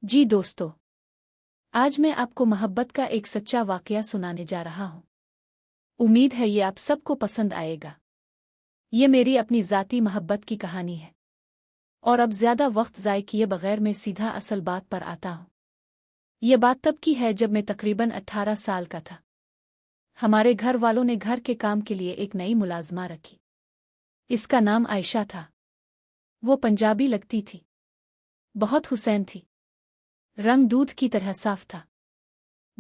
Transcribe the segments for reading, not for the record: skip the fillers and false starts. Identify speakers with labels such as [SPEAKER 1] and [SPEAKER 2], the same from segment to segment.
[SPEAKER 1] जी दोस्तों, आज मैं आपको मोहब्बत का एक सच्चा वाकया सुनाने जा रहा हूँ। उम्मीद है ये आप सबको पसंद आएगा। ये मेरी अपनी ज़ाती मोहब्बत की कहानी है। और अब ज़्यादा वक्त ज़ाय किए बगैर मैं सीधा असल बात पर आता हूँ। ये बात तब की है जब मैं तकरीबन 18 साल का था। हमारे घर वालों ने घर के काम के लिए एक नई मुलाजमा रखी। इसका नाम आयशा था। वो पंजाबी लगती थी। बहुत हुसैन थी। रंग दूध की तरह साफ था।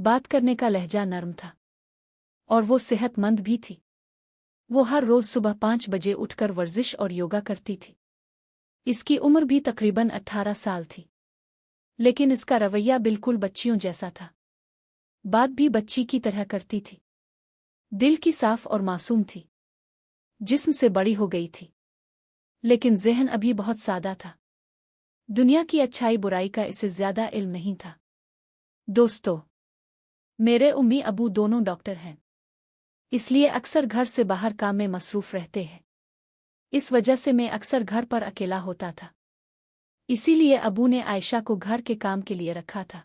[SPEAKER 1] बात करने का लहजा नर्म था। और वो सेहतमंद भी थी। वो हर रोज़ सुबह 5 बजे उठकर वर्जिश और योगा करती थी। इसकी उम्र भी तकरीबन 18 साल थी। लेकिन इसका रवैया बिल्कुल बच्चियों जैसा था। बात भी बच्ची की तरह करती थी। दिल की साफ और मासूम थी। जिस्म से बड़ी हो गई थी। लेकिन ज़हन अभी बहुत सादा था। दुनिया की अच्छाई बुराई का इसे ज़्यादा इल्म नहीं था। दोस्तों, मेरे उम्मी अबू दोनों डॉक्टर हैं। इसलिए अक्सर घर से बाहर काम में मसरूफ़ रहते हैं। इस वजह से मैं अक्सर घर पर अकेला होता था। इसीलिए अबू ने आयशा को घर के काम के लिए रखा था।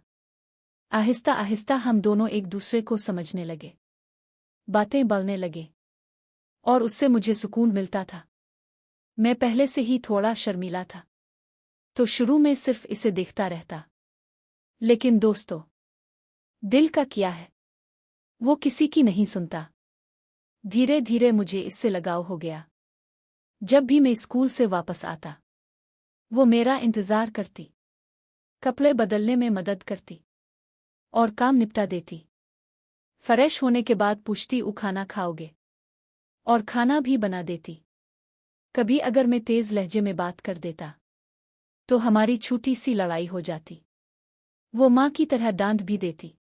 [SPEAKER 1] आहिस्ता आहिस्ता हम दोनों एक दूसरे को समझने लगे। बातें बढ़ने लगे। और उससे मुझे सुकून मिलता था। मैं पहले से ही थोड़ा शर्मीला था। तो शुरू में सिर्फ इसे देखता रहता। लेकिन दोस्तों, दिल का क्या है, वो किसी की नहीं सुनता। धीरे धीरे मुझे इससे लगाव हो गया। जब भी मैं स्कूल से वापस आता, वो मेरा इंतज़ार करती। कपड़े बदलने में मदद करती। और काम निपटा देती। फ्रेश होने के बाद पूछती खाना खाओगे? और खाना भी बना देती। कभी अगर मैं तेज़ लहजे में बात कर देता, तो हमारी छोटी सी लड़ाई हो जाती। वो माँ की तरह डांट भी देती।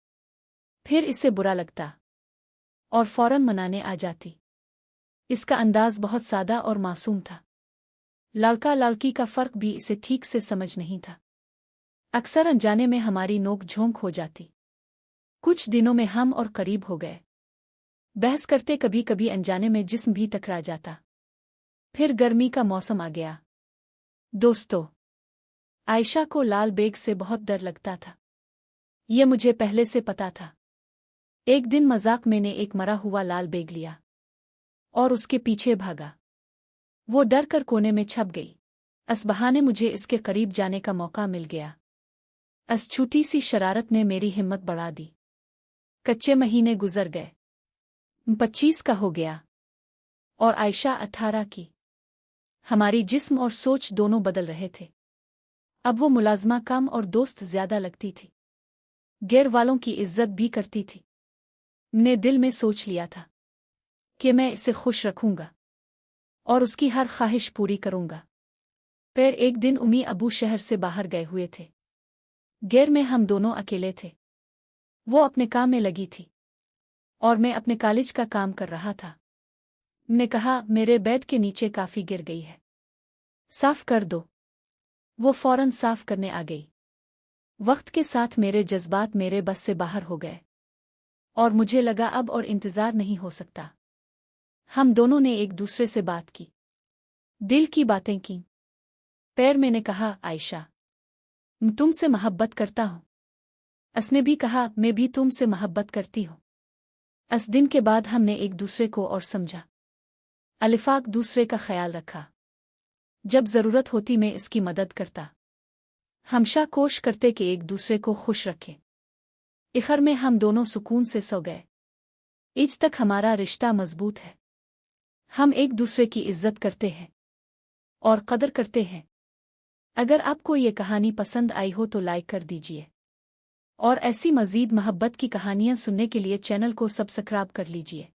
[SPEAKER 1] फिर इससे बुरा लगता। और फौरन मनाने आ जाती। इसका अंदाज़ बहुत सादा और मासूम था। लड़का लड़की का फ़र्क भी इसे ठीक से समझ नहीं था। अक्सर अनजाने में हमारी नोक झोंक हो जाती। कुछ दिनों में हम और करीब हो गए। बहस करते कभी कभी अनजाने में जिस्म भी टकरा जाता। फिर गर्मी का मौसम आ गया। दोस्तों, आयशा को लाल बेग से बहुत डर लगता था। ये मुझे पहले से पता था। एक दिन मजाक मैंने एक मरा हुआ लाल बेग लिया। और उसके पीछे भागा। वो डर कर कोने में छप गई। इस बहाने मुझे इसके करीब जाने का मौका मिल गया। इस छोटी सी शरारत ने मेरी हिम्मत बढ़ा दी। कच्चे महीने गुजर गए। 25 का हो गया। और आयशा 18 की। हमारी जिस्म और सोच दोनों बदल रहे थे। अब वो मुलाजमा कम और दोस्त ज्यादा लगती थी। गैर वालों की इज्जत भी करती थी। मैंने दिल में सोच लिया था कि मैं इसे खुश रखूंगा। और उसकी हर ख्वाहिश पूरी करूंगा। फिर एक दिन उम्मी अबू शहर से बाहर गए हुए थे। गैर में हम दोनों अकेले थे। वो अपने काम में लगी थी। और मैं अपने कॉलेज का काम कर रहा था। मैंने कहा, मेरे बेड के नीचे काफी गिर गई है। साफ कर दो। वो फौरन साफ करने आ गई। वक्त के साथ मेरे जज्बात मेरे बस से बाहर हो गए। और मुझे लगा अब और इंतजार नहीं हो सकता। हम दोनों ने एक दूसरे से बात की। दिल की बातें की। पैर मैंने कहा, आयशा, मैं तुमसे मोहब्बत करता हूँ। उसने भी कहा, मैं भी तुमसे मोहब्बत करती हूँ। इस दिन के बाद हमने एक दूसरे को और समझा। अलिफाक दूसरे का ख्याल रखा। जब ज़रूरत होती मैं इसकी मदद करता। हमेशा कोशिश करते कि एक दूसरे को खुश रखें। आखिर में हम दोनों सुकून से सो गए। आज तक हमारा रिश्ता मजबूत है। हम एक दूसरे की इज्जत करते हैं। और कदर करते हैं। अगर आपको ये कहानी पसंद आई हो तो लाइक कर दीजिए। और ऐसी मज़ीद मोहब्बत की कहानियाँ सुनने के लिए चैनल को सब्सक्राइब कर लीजिए।